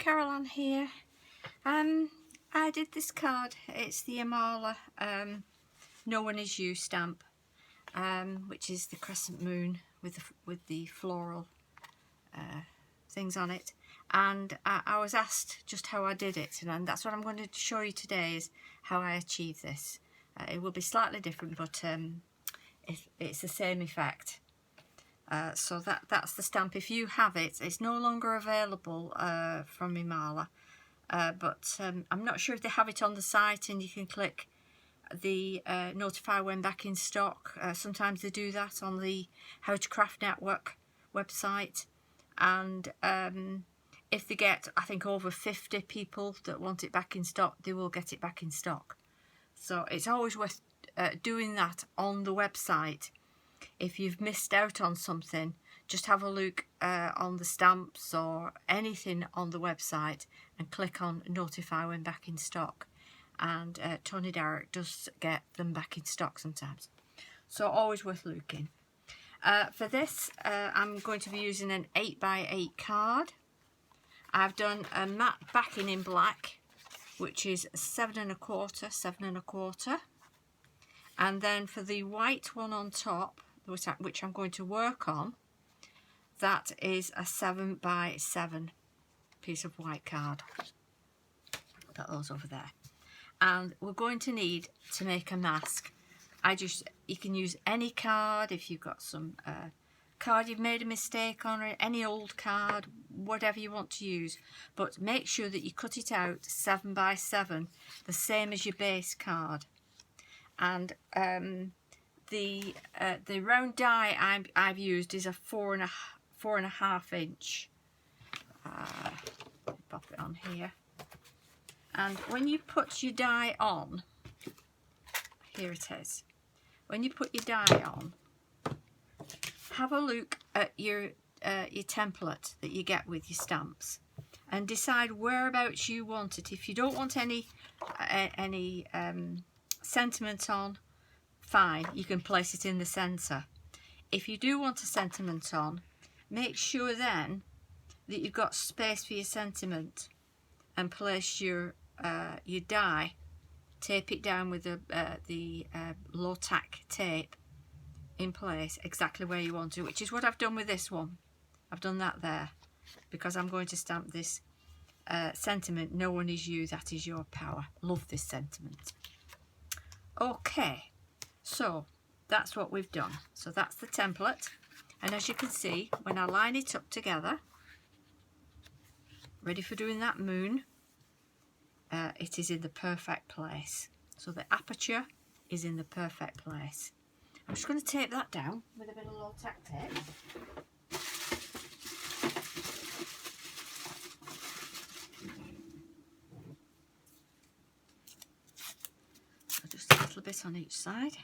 Caroline here. I did this card. It's the Imala No One Is You stamp, which is the crescent moon with the floral things on it. And I was asked just how I did it, and that's what I'm going to show you today, is how I achieved this. It will be slightly different, but it's the same effect. So that's the stamp. If you have it, it's no longer available from Imala, but I'm not sure if they have it on the site, and you can click the notify when back in stock. Sometimes they do that on the How to Craft Network website, and if they get, I think, over 50 people that want it back in stock, they will get it back in stock. So it's always worth doing that on the website. If you've missed out on something, just have a look on the stamps or anything on the website and click on notify when back in stock, and Tony Derrick does get them back in stock sometimes, so always worth looking. For this I'm going to be using an 8x8 card. I've done a matte backing in black, which is 7 1/4, 7 1/4, and then for the white one on top, which I'm going to work on, that is a 7x7 piece of white card. Put those over there. And we're going to need to make a mask. You can use any card. If you've got some card you've made a mistake on, or any old card, whatever you want to use, but make sure that you cut it out 7x7, the same as your base card. And the round die I've used is a 4.5 inch. Pop it on here. And when you put your die on, here it is. When you put your die on, have a look at your template that you get with your stamps, and decide whereabouts you want it. If you don't want any sentiment on, fine, you can place it in the centre. If you do want a sentiment on, make sure then that you've got space for your sentiment, and place your die, tape it down with the low tack tape in place exactly where you want to, which is what I've done with this one. I've done that there because I'm going to stamp this sentiment, no one is you, that is your power. Love this sentiment. Okay, so that's what we've done. So that's the template, and as you can see, when I line it up together, ready for doing that moon, it is in the perfect place. So the aperture is in the perfect place. I'm just going to tape that down with a bit of low tack tape. So just a little bit on each side.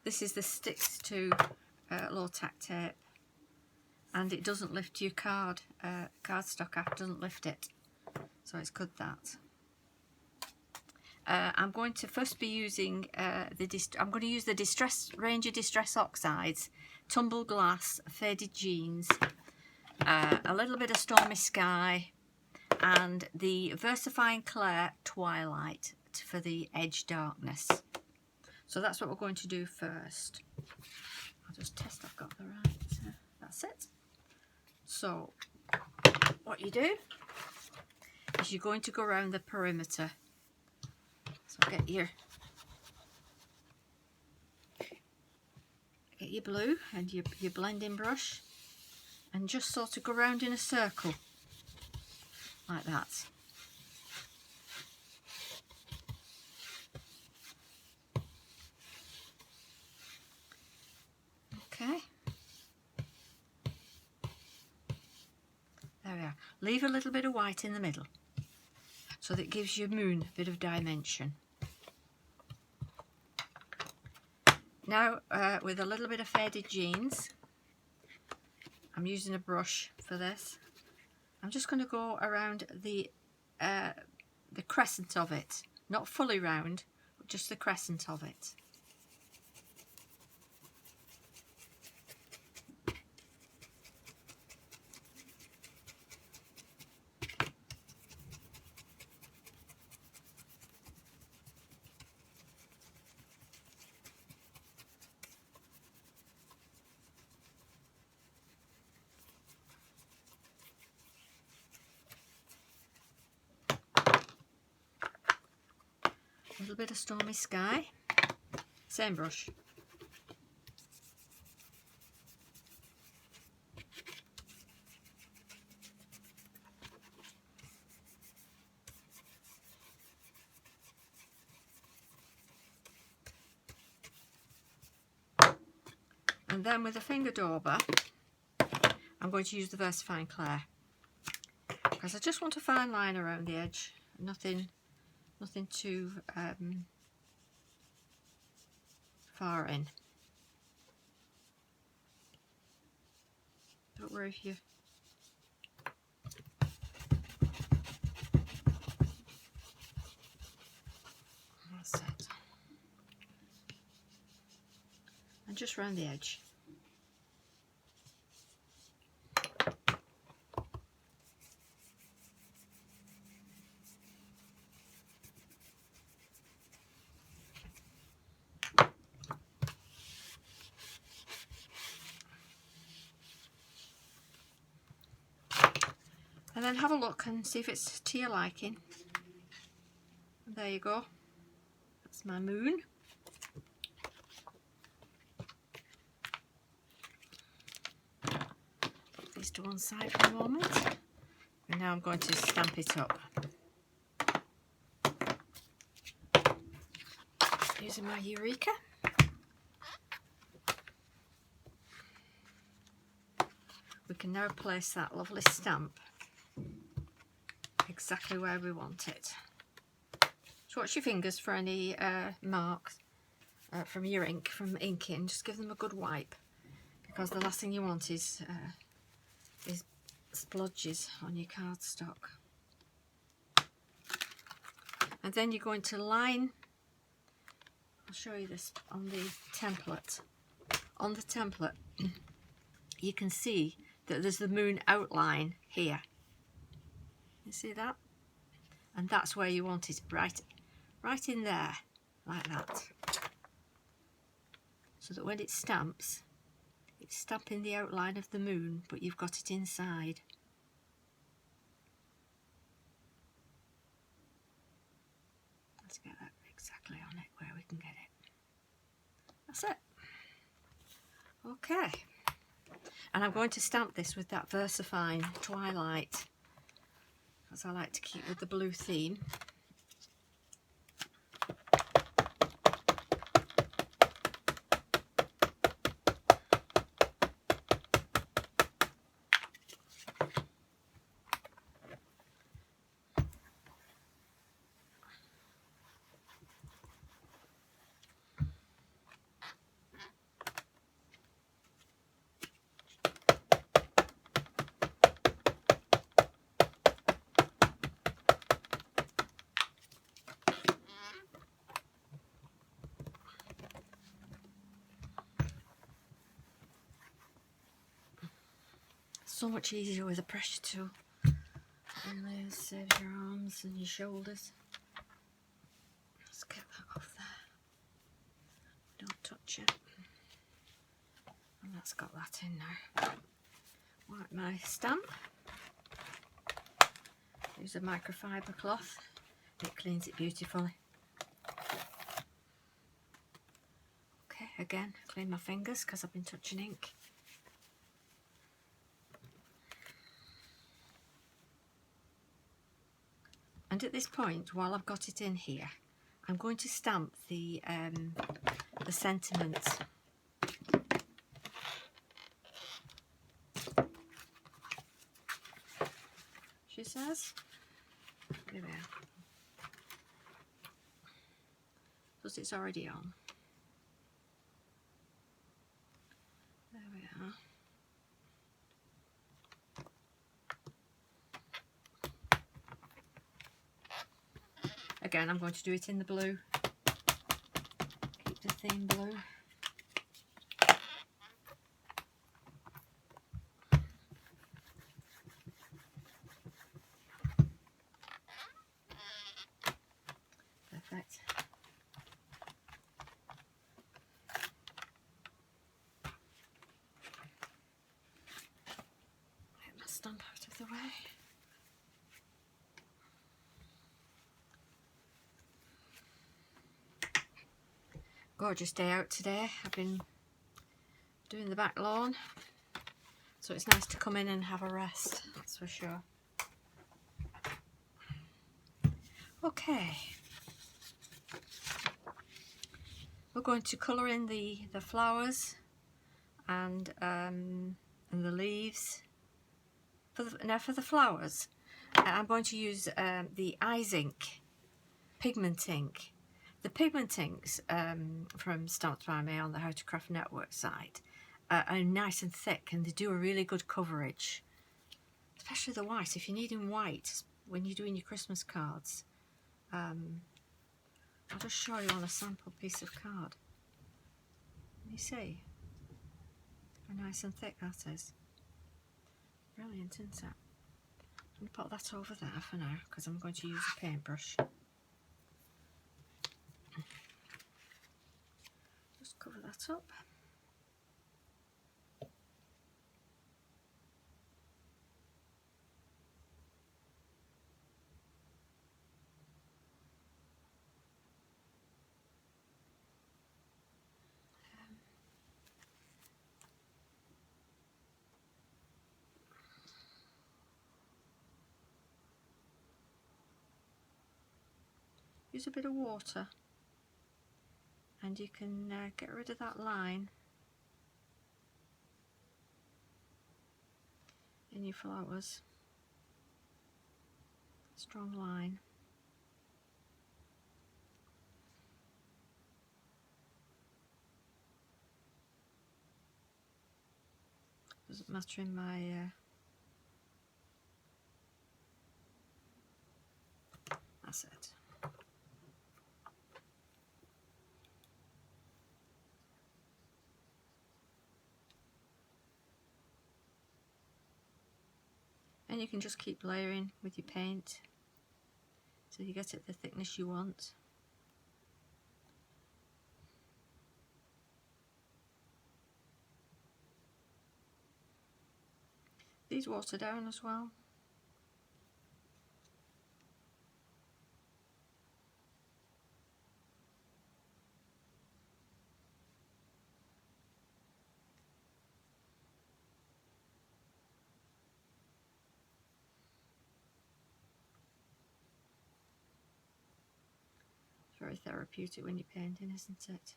This is the sticks to low tack tape, and it doesn't lift your cardstock app doesn't lift it, so it's good that. I'm going to first be using I'm going to use the Distress range of Distress Oxides, Tumble Glass, Faded Jeans, a little bit of Stormy Sky, and the Versifying Clair Twilight for the edge darkness. So that's what we're going to do first. I'll just test I've got the right, that's it. So what you do is you're going to go around the perimeter. So get your blue and your blending brush, and just sort of go around in a circle like that. Okay, there we are. Leave a little bit of white in the middle, so that it gives your moon a bit of dimension. Now with a little bit of Faded Jeans, I'm using a brush for this. I'm just going to go around the crescent of it, not fully round, but just the crescent of it. little bit of Stormy Sky, same brush. And then with a finger dauber, I'm going to use the VersaFine Clair because I just want a fine line around the edge, nothing too far in. Don't worry if you that's it. And just round the edge. And then have a look and see if it's to your liking. And there you go. That's my moon. Put these to one side for a moment. And now I'm going to stamp it up. Using my Eureka. We can now place that lovely stamp exactly where we want it. So watch your fingers for any marks from your ink, from inking. Just give them a good wipe, because the last thing you want is splodges on your cardstock. And then you're going to line, I'll show you this on the template. On the template you can see that there's the moon outline here. You see that? And that's where you want it, right in there, like that. So that when it stamps, it's stamping the outline of the moon, but you've got it inside. Let's get that exactly on it where we can get it. That's it. Okay. And I'm going to stamp this with that VersaFine Twilight, because I like to keep with the blue theme. So much easier with a pressure tool. Really saves your arms and your shoulders. Let's get that off there. Don't touch it. And that's got that in now. Wipe my stamp. Use a microfiber cloth. It cleans it beautifully. Okay, again, clean my fingers because I've been touching ink. And at this point, while I've got it in here, I'm going to stamp the sentiments. She says. Here we are. Because it's already on. There we are. Again, I'm going to do it in the blue. Keep the theme blue. Perfect. Get my stamp out of the way. gorgeous day out today. I've been doing the back lawn, so it's nice to come in and have a rest, that's for sure. Okay, we're going to colour in the flowers and the leaves. Now for the flowers, I'm going to use the Izink pigment ink. The pigment inks from Stamps by Me on the How to Craft Network site are nice and thick, and they do a really good coverage, especially the white. If you're needing white when you're doing your Christmas cards, I'll just show you on a sample piece of card. You see how nice and thick that is. Brilliant, isn't it? I'm going to put that over there for now because I'm going to use a paintbrush. Just cover that up. Use a bit of water and you can get rid of that line in your flowers. Strong line. Doesn't matter in my that's it. And you can just keep layering with your paint so you get it the thickness you want. These water down as well. Very therapeutic when you're painting, isn't it?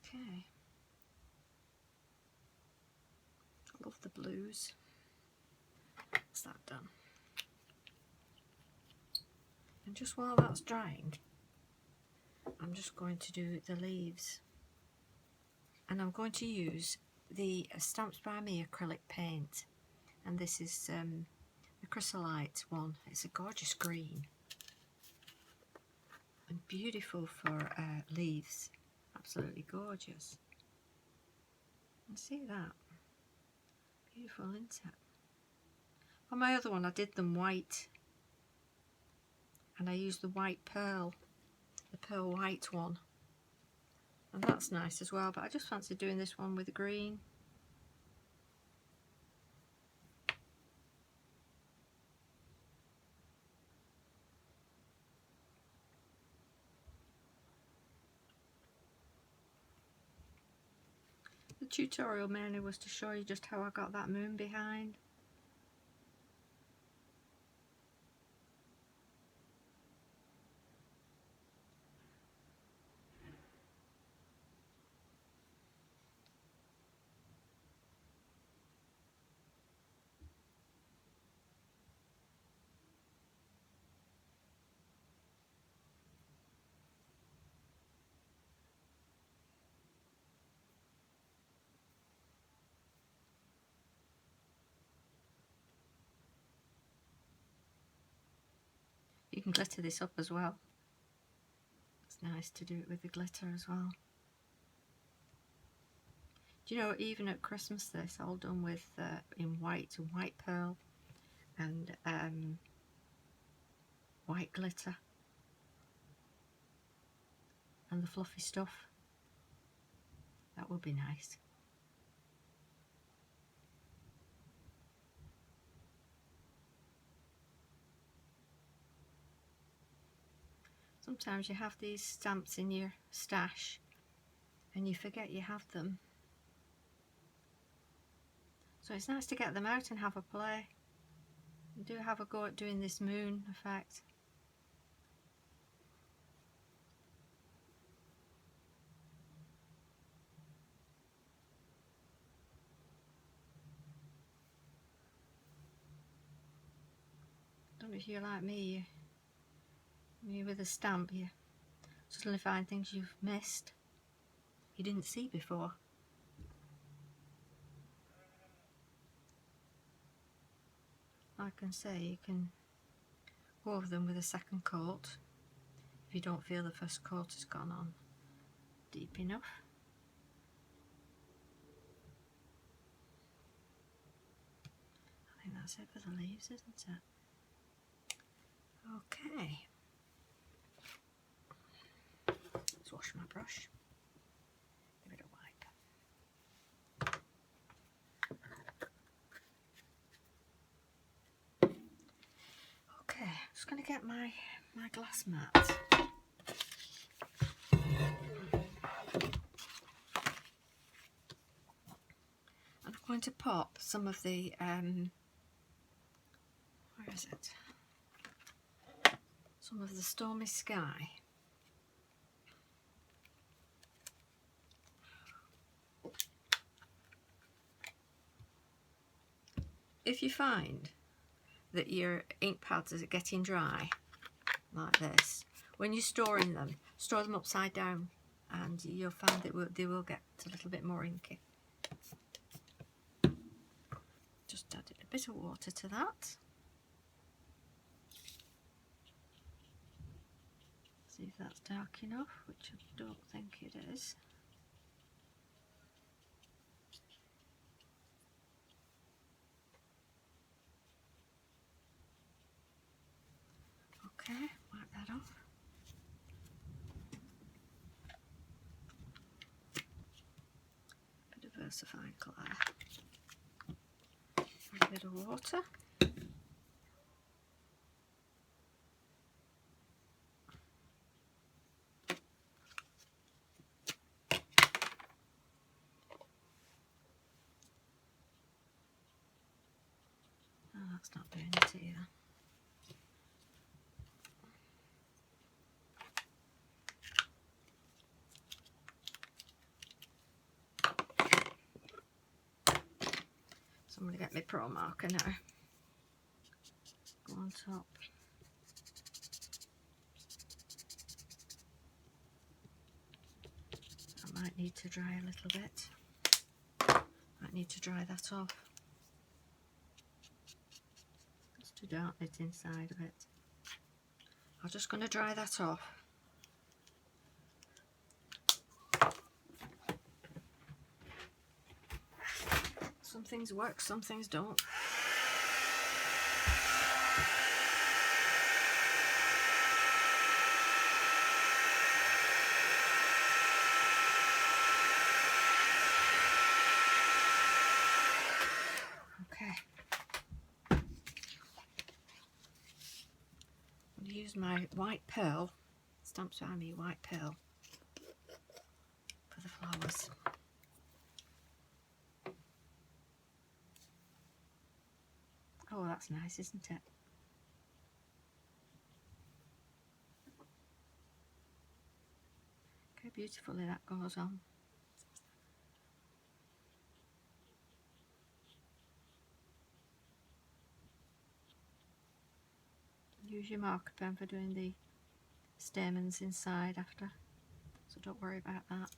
Okay. I love the blues. That's that done. And just while that's drying, I'm just going to do the leaves. And I'm going to use the Stamps by Me acrylic paint. And this is the chrysolite one. It's a gorgeous green and beautiful for leaves. Absolutely gorgeous. And see that? Beautiful, isn't it? On my other one I did them white, and I used the white pearl, the pearl white one, and that's nice as well, but I just fancy doing this one with the green. The tutorial mainly was to show you just how I got that moon behind. You can glitter this up as well. It's nice to do it with the glitter as well. Do you know, even at Christmas this all done with in white and white pearl and white glitter and the fluffy stuff. That would be nice. Sometimes you have these stamps in your stash and you forget you have them. So it's nice to get them out and have a play. You do have a go at doing this moon effect. I don't know if you're like me, you with a stamp, you suddenly find things you've missed, you didn't see before. Like I can say, you can go over them with a second coat if you don't feel the first coat has gone on deep enough. I think that's it for the leaves, isn't it? Okay. Let's wash my brush. Give it a wipe. Okay, I'm just going to get my glass mat. And I'm going to pop some of the, where is it? Some of the Stormy Sky. If you find that your ink pads are getting dry, like this, when you're storing them, store them upside down and you'll find that they will get a little bit more inky. Just added a bit of water to that. See if that's dark enough, which I don't think it is. Okay, wipe that off. Bit of versifying colour. A bit of water. Oh, that's not doing it either. So I'm going to get my Pro marker now. Go on top. I might need to dry a little bit. Might need to dry that off. It's too dark bit inside of it. I'm just going to dry that off. Some things work, some things don't. Okay. I'm going to use my white pearl, Stamps by Me white pearl, for the flowers. Oh, that's nice, isn't it? Okay, beautifully that goes on. Use your marker pen for doing the stamens inside after, so don't worry about that.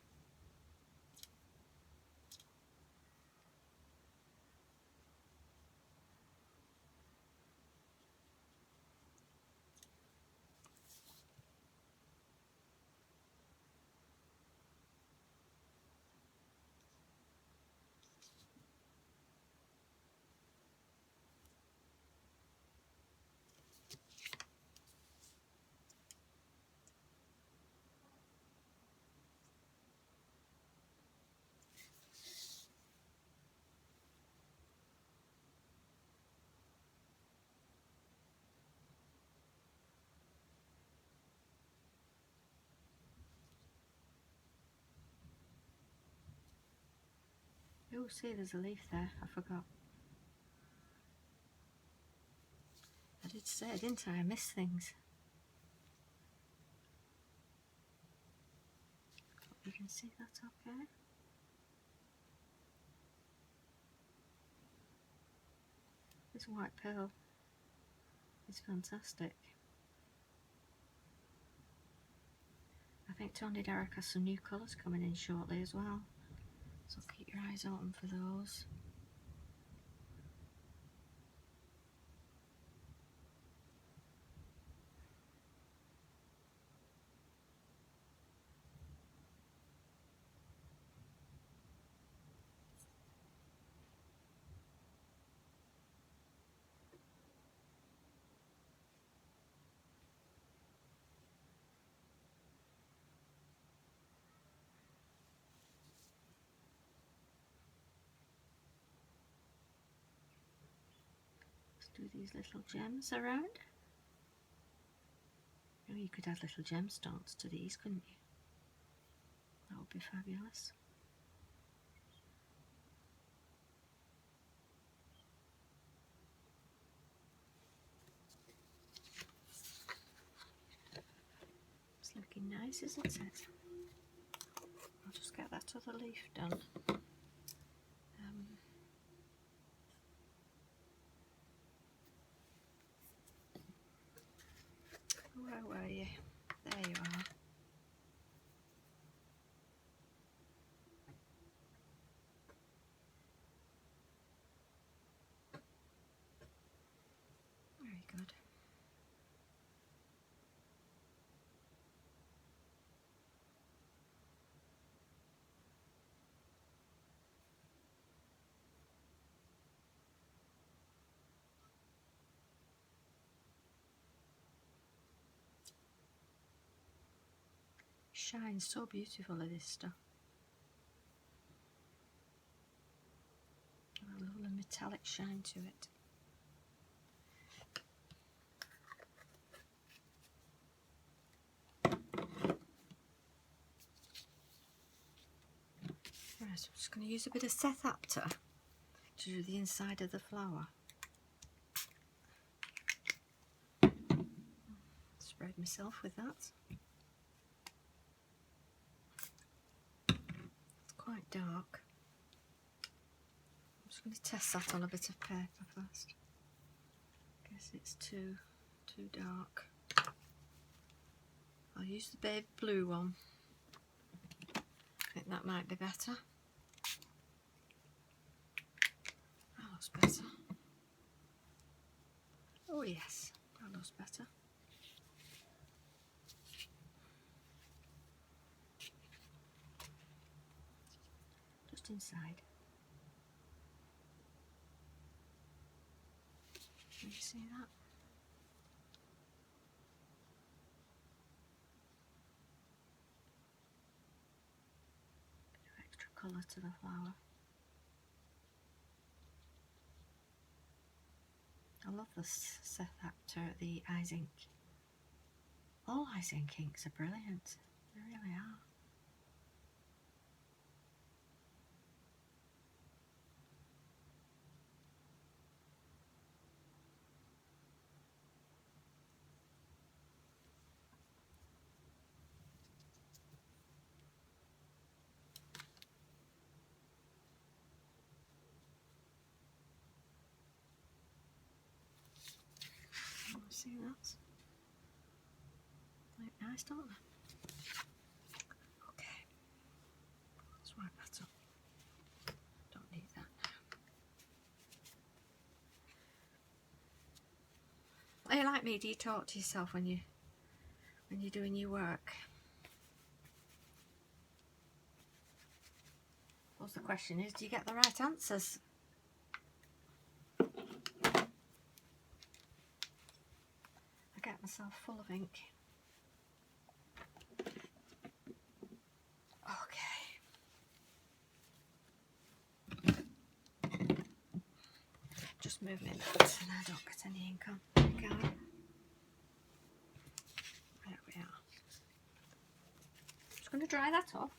Oh, see, there's a leaf there. I forgot. I did say, didn't I? I miss things. Hope you can see that okay. This white pearl is fantastic. I think Tony Derek has some new colours coming in shortly as well, so keep your eyes open for those. Do these little gems around. Oh, you could add little gemstones to these, couldn't you? That would be fabulous. It's looking nice, isn't it? I'll just get that other leaf done. Where were you? There you are. Very good. Shines so beautifully, this stuff. A lovely metallic shine to it. Right, so I'm just going to use a bit of Seth Apter to do the inside of the flower. Sprayed myself with that. It's quite dark. I'm just going to test that on a bit of paper first. Guess it's too dark. I'll use the babe blue one. I think that might be better. That looks better. Oh yes, that looks better. Just inside. Can you see that? Bit of extra colour to the flower. I love the Seth Apter, the Izink. All Izink inks are brilliant. They really are. See that? Look nice, don't they? Okay, let's wipe that up. Don't need that now. Are you like me? Do you talk to yourself when you're doing your work? Well, the question is, do you get the right answers? I get myself full of ink. Okay. Just move my mat and I don't get any ink on. There we go. There we are. Just going to dry that off.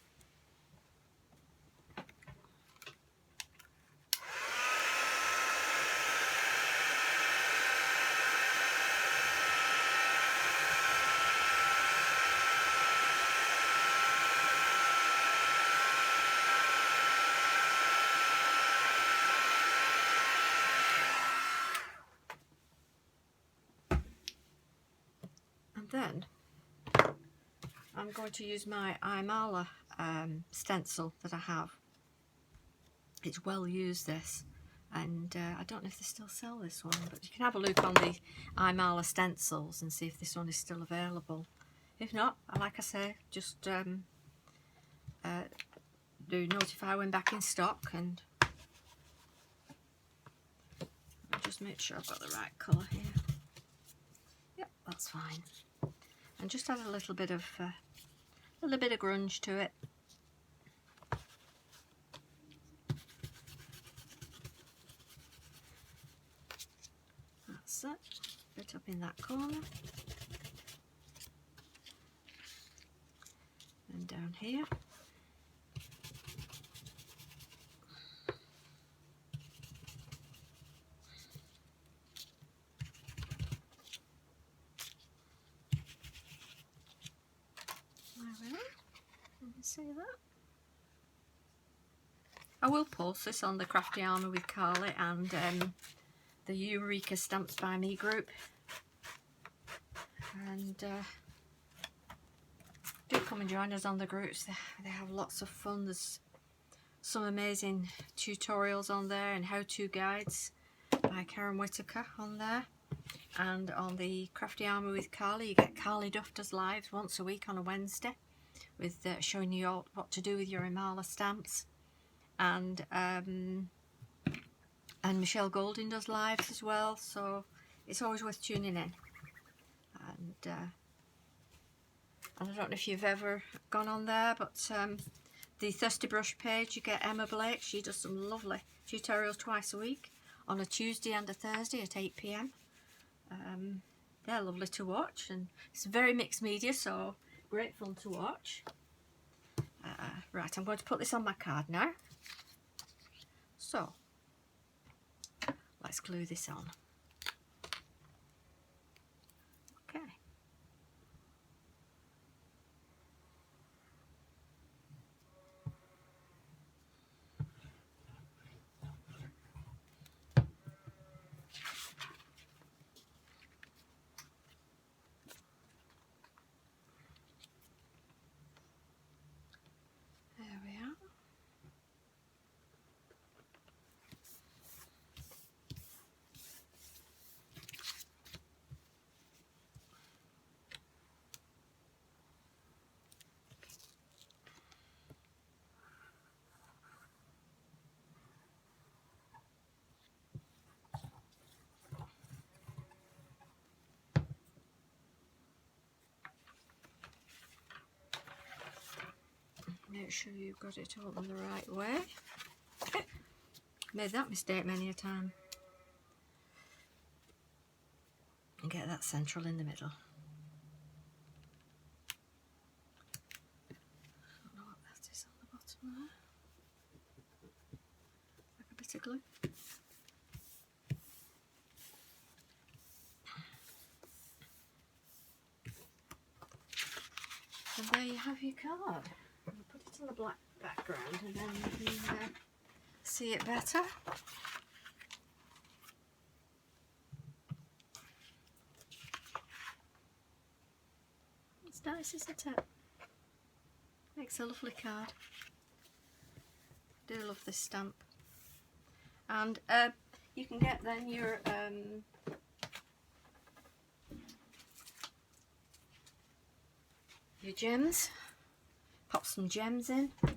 going to use my Imala stencil that I have. It's well used, this, and I don't know if they still sell this one, but you can have a look on the Imala stencils and see if this one is still available. If not, like I say, just do notify when back in stock, and I'll just make sure I've got the right colour here. Yep, that's fine. And just add a little bit of grunge to it. That's it. Bit up in that corner. And down here. See that? I will post this on the Crafty Armour with Carley and the Eureka Stamps by Me group, and do come and join us on the groups. They have lots of fun. There's some amazing tutorials on there and how-to guides by Karen Whitaker on there. And on the Crafty Armour with Carley, you get Carley Duff does lives once a week on a Wednesday with showing you all what to do with your Imala stamps, and Michelle Golding does lives as well, so it's always worth tuning in. And I don't know if you've ever gone on there, but the Thirsty Brush page, you get Emma Blake. She does some lovely tutorials twice a week on a Tuesday and a Thursday at 8 PM. They're lovely to watch, and it's very mixed media, so great fun to watch. Right, I'm going to put this on my card now. So, let's glue this on. Okay. Make sure you've got it open the right way. Made that mistake many a time. And get that central in the middle. I don't know what that is on the bottom there. Like a bit of glue. And there you have your card. Put it on the black background and then you can see it better. It's nice, isn't it? Makes a lovely card. I do love this stamp. And you can get then your gems. Pop some gems in. I'll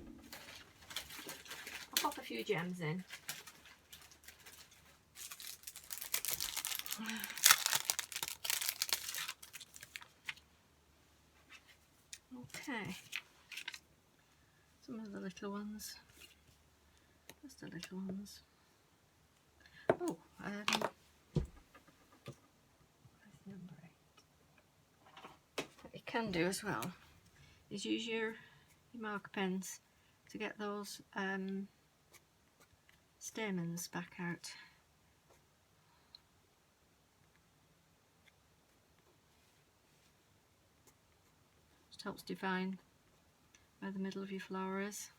pop a few gems in. Okay. Some of the little ones. Just the little ones. Oh, number 8. What you can do as well is use your marker pens to get those stamens back out. Just helps define where the middle of your flower is.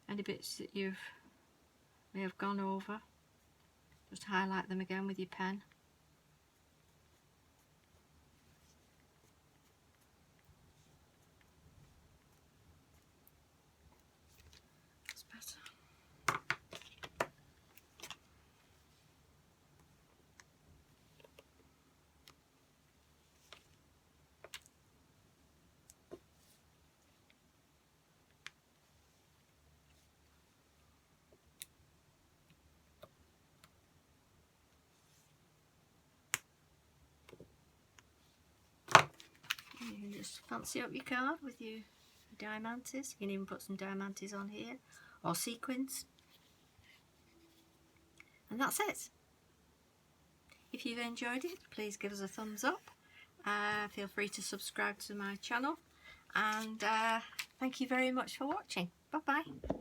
Any bits that you've may have gone over, just highlight them again with your pen. just fancy up your card with your diamantes. You can even put some diamantes on here, or sequins. And that's it. If you've enjoyed it, please give us a thumbs up. Feel free to subscribe to my channel. And thank you very much for watching. Bye bye.